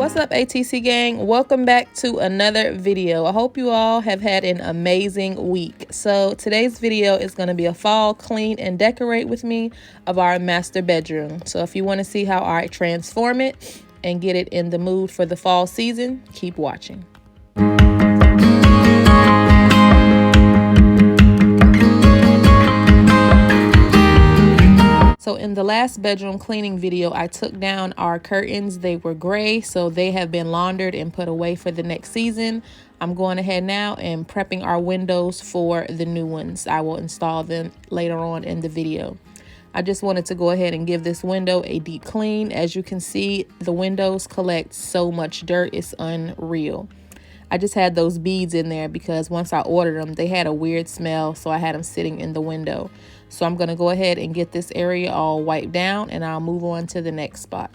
What's up, ATC gang? Welcome back to another video. I hope you all have had an amazing week. So today's video is going to be a fall clean and decorate with me of our master bedroom. So if you want to see how I transform it and get it in the mood for the fall season, keep watching. So in the last bedroom cleaning video, I took down our curtains. They were gray, so they have been laundered and put away for the next season. I'm going ahead now and prepping our windows for the new ones. I will install them later on in the video. I just wanted to go ahead and give this window a deep clean. As you can see, the windows collect so much dirt, it's unreal. I just had those beads in there because once I ordered them, they had a weird smell, so I had them sitting in the window. So I'm going to go ahead and get this area all wiped down, and I'll move on to the next spot.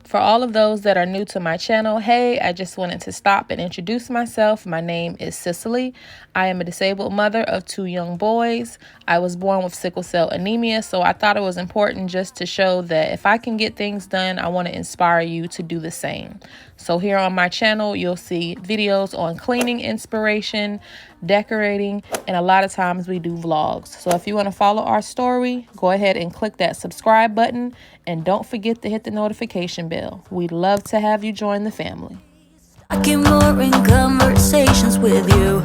For all of those that are new to my channel, hey, I just wanted to stop and introduce myself. My name is Cicely. I am a disabled mother of 2 young boys. I was born with sickle cell anemia, so I thought it was important just to show that if I can get things done, I want to inspire you to do the same. So here on my channel, you'll see videos on cleaning inspiration, decorating, and a lot of times we do vlogs. So if you want to follow our story, go ahead and click that subscribe button, and don't forget to hit the notification bell. We'd love to have you join the family. I get more in conversations with you.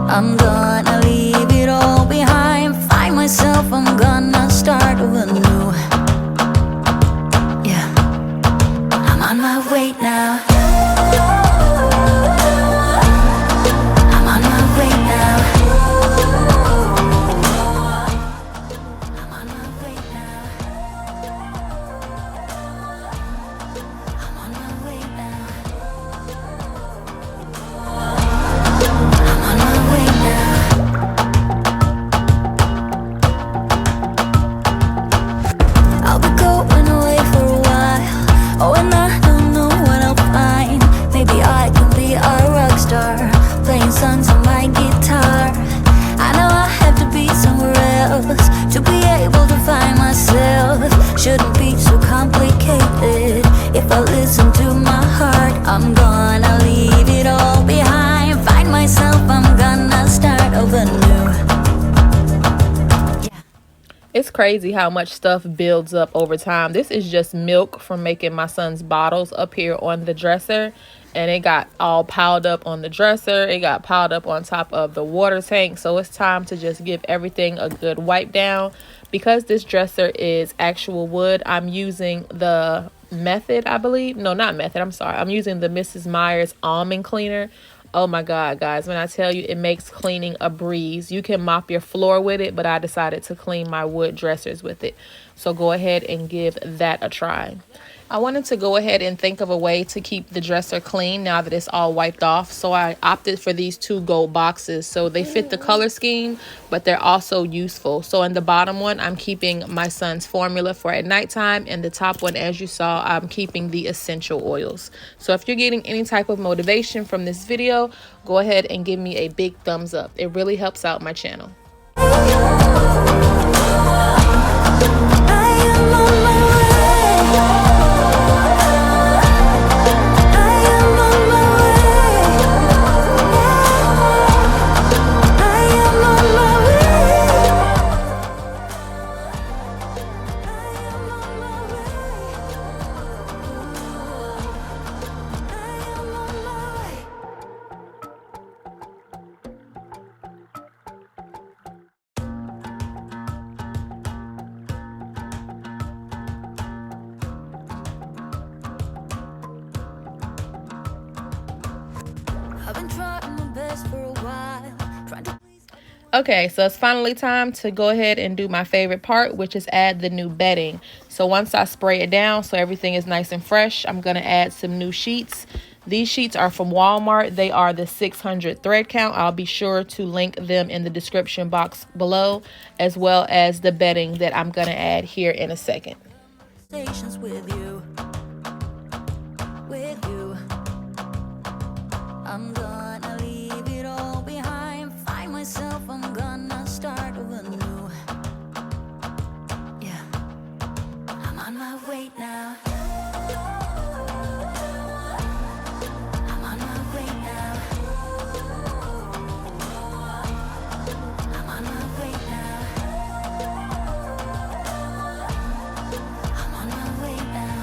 I'm gonna leave it all behind, find myself, I'm gonna start over new. Yeah, I'm on my way now. I'm on my way now. I'm on my way now. I'm on my way now. I'm on my way now. I'll be going away for a while. Oh, and I don't know what I'll find. Maybe I can be a rock star, playing songs on my guitar. I know I have to be somewhere else to be able to find myself. Shouldn't be so complicated. If I listen to my heart, I'm gonna leave it all behind, find myself, I'm gonna start over new. It's crazy how much stuff builds up over time. This is just milk from making my son's bottles up here on the dresser, and it got all piled up on the dresser. It got piled up on top of the water tank, so it's time to just give everything a good wipe down. Because this dresser is actual wood, I'm using the Method, I believe. No, not Method, I'm sorry. I'm using the Mrs. Meyer's almond cleaner. Oh my God, guys, when I tell you, it makes cleaning a breeze. You can mop your floor with it, but I decided to clean my wood dressers with it. So go ahead and give that a try. I wanted to go ahead and think of a way to keep the dresser clean now that it's all wiped off. So I opted for these 2 gold boxes. So they fit the color scheme, but they're also useful. So in the bottom one, I'm keeping my son's formula for at nighttime. And the top one, as you saw, I'm keeping the essential oils. So if you're getting any type of motivation from this video, go ahead and give me a big thumbs up. It really helps out my channel. Okay, so it's finally time to go ahead and do my favorite part, which is add the new bedding. So once I spray it down so everything is nice and fresh, I'm going to add some new sheets. These sheets are from Walmart. They are the 600 thread count. I'll be sure to link them in the description box below, as well as the bedding that I'm going to add here in a second. With you, I'm gonna leave it all behind. Find myself, I'm gonna start over new. Yeah, I'm on my way now. I'm on my way now. I'm on my way now. I'm on my way now.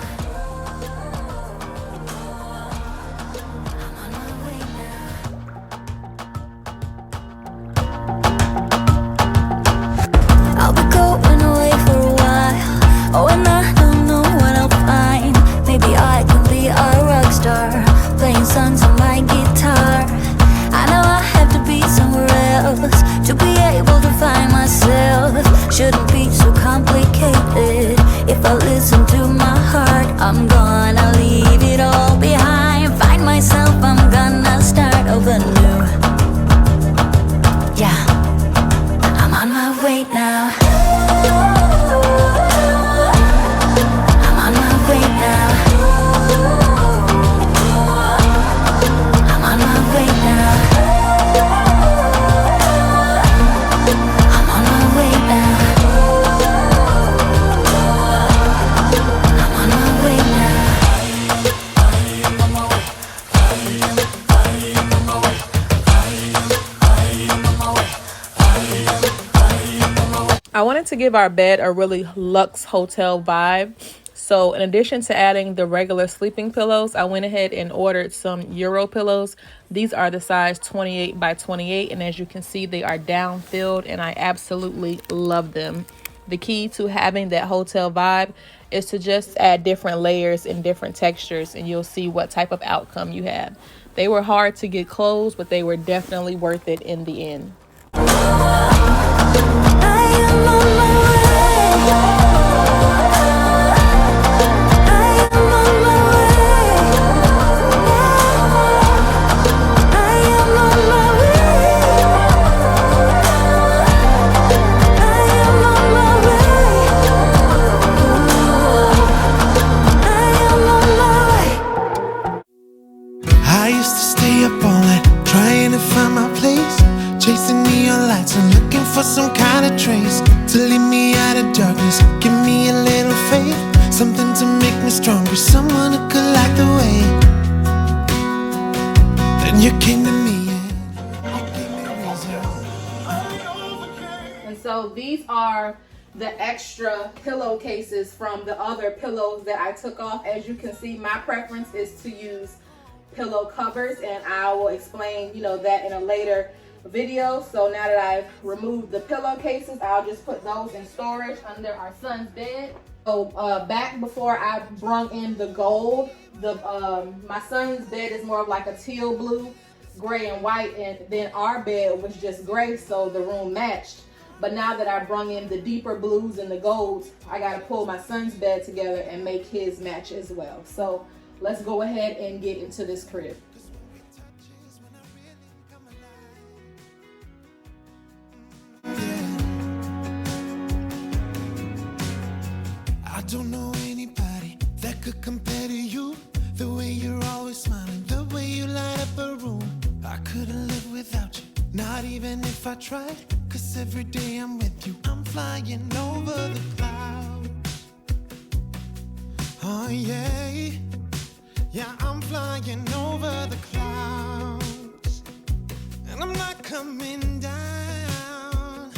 I'm on my way now. I'll be going away for a while. Oh, and I don't know what I'll find. Maybe I can be a rock star, playing songs on my guitar. I know I have to be somewhere else to be able to find myself. Shouldn't be so complicated. If I listen to my heart, I'm gonna leave it all behind. Find myself, I'm gonna start over new. Yeah, I'm on my way now. I'm on my way now. I'm on my way now. I'm on my way now. I'm on my way now. I wanted to give our bed a really luxe hotel vibe. So in addition to adding the regular sleeping pillows, I went ahead and ordered some Euro pillows. These are the size 28 by 28, and as you can see, they are down filled, and I absolutely love them. The key to having that hotel vibe is to just add different layers and different textures, and you'll see what type of outcome you have. They were hard to get closed, but they were definitely worth it in the end. I used to stay up all night trying to find my place, chasing neon lights and looking for some kind of trace to lead me out of darkness. Give me a little faith, something to make me stronger, someone who could light the way. Then you came to me and gave me reason. And so these are the extra pillowcases from the other pillows that I took off. As you can see, my preference is to use pillow covers, and I will explain, that in a later video. So now that I've removed the pillowcases, I'll just put those in storage under our son's bed. So back before I brung in the gold, my son's bed is more of like a teal blue, gray and white, and then our bed was just gray, so the room matched. But now that I brung in the deeper blues and the golds, I gotta pull my son's bed together and make his match as well. So let's go ahead and get into this crib. I don't know anybody that could compare to you. The way you're always smiling, the way you light up a room. I couldn't live without you, not even if I tried. Cause every day I'm with you, I'm flying over the clouds. Oh yeah, yeah, I'm flying over the clouds. And I'm not coming down.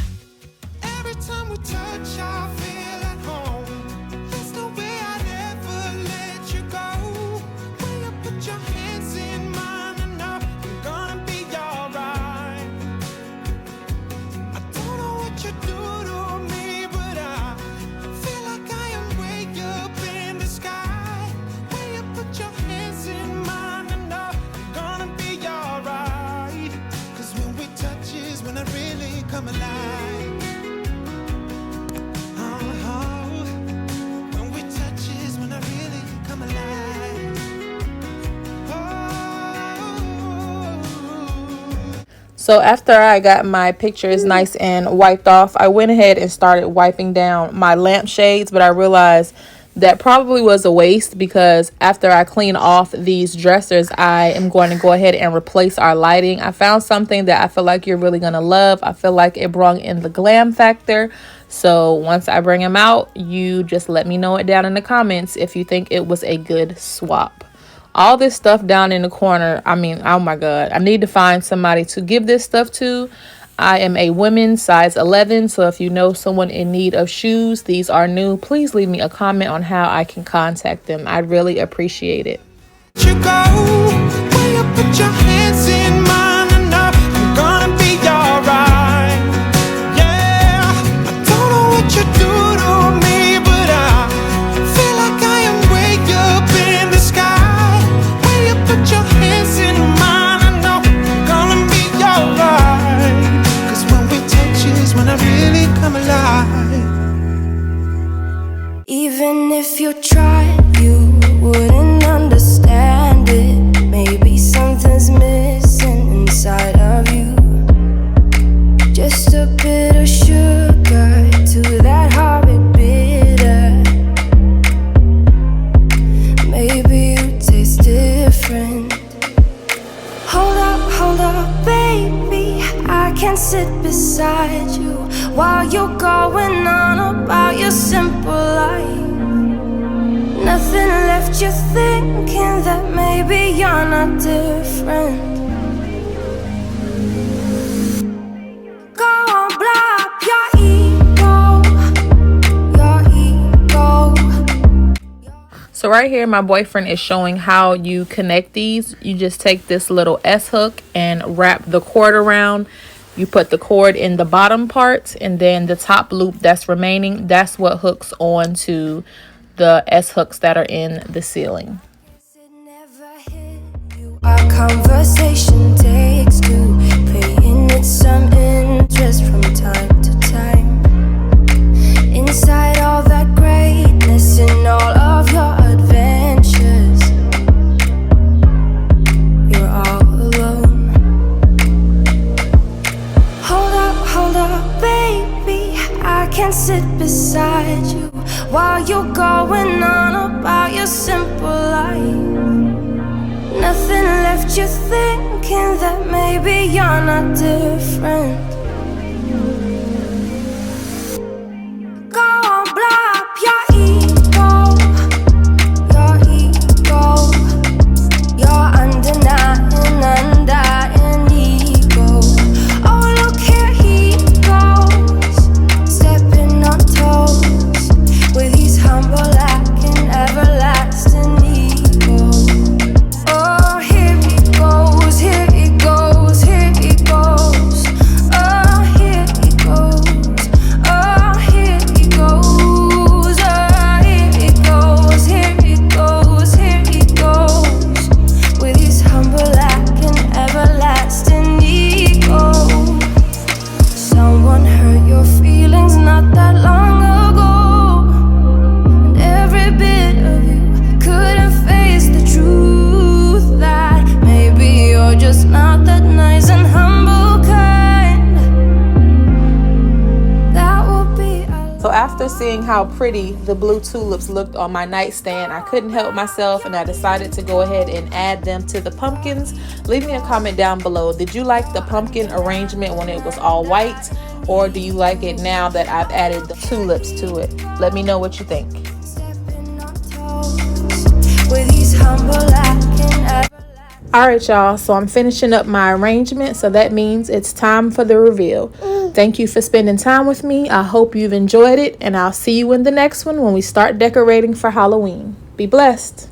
Every time we touch, I feel at home. There's no way I'd ever let you go. When you put your hands in mine, I know I'm gonna be alright. I don't know what you do to me, but I feel like I am way up in the sky. When you put your hands in mine, I know I'm gonna be alright. Cause when we touch is when I really come alive. So after I got my pictures nice and wiped off, I went ahead and started wiping down my lampshades, but I realized that probably was a waste because after I clean off these dressers, I am going to go ahead and replace our lighting. I found something that I feel like you're really going to love. I feel like it brought in the glam factor. So once I bring them out, you just let me know it down in the comments if you think it was a good swap. All this stuff down in the corner, I mean, oh my God, I need to find somebody to give this stuff to. I am a woman, size 11, so if you know someone in need of shoes, these are new, please leave me a comment on how I can contact them. I'd really appreciate it. You go, will you put your hands in mine and know I'm gonna be alright? Yeah, I don't know what you do to me, but I feel like I am way up in the sky. Will you put your hands in mine and know I'm gonna be alright? 'Cause when we touch is when I really come alive. Even if you tried, you wouldn't understand it. Maybe something's missing inside of you. Just a bit of sugar to that horrid bitter. Maybe you taste different. Hold up, baby. I can't sit beside you while you're going on about your simple life. Nothing left you thinking that maybe you're not different. Go on, blow up your ego, your ego. So right here, my boyfriend is showing how you connect these. You just take this little S hook and wrap the cord around. You put the cord in the bottom part, and then the top loop that's remaining, that's what hooks on to the S hooks that are in the ceiling. Our conversation takes two, paying it some interest from time to time. Inside all that greatness and all of your adventures, you're all alone. Hold up, baby. I can't sit beside you while you're going on about your simple life. Nothing left you thinking that maybe you're not different. Go on, blow up your ego, your undying ego. Oh, look here he goes, stepping on toes with his humble and everlasting ego. Oh, here he goes, here he goes, here he goes. Oh, here he goes, oh, here he goes, oh, here he goes, here he goes, here he goes with his humble and everlasting ego. Someone hurt your feelings not that long ago, and every bit of you couldn't face the truth that maybe you're just not that nice and humble kind. That will be a So after seeing how pretty the blue tulips looked on my nightstand, I couldn't help myself and I decided to go ahead and add them to the pumpkins. Leave me a comment down below. Did you like the pumpkin arrangement when it was all white, or do you like it now that I've added the tulips to it? Let me know what you think. stepping on toes with his humble and Alright y'all, so I'm finishing up my arrangement, so that means it's time for the reveal. Thank you for spending time with me. I hope you've enjoyed it, and I'll see you in the next one when we start decorating for Halloween. Be blessed.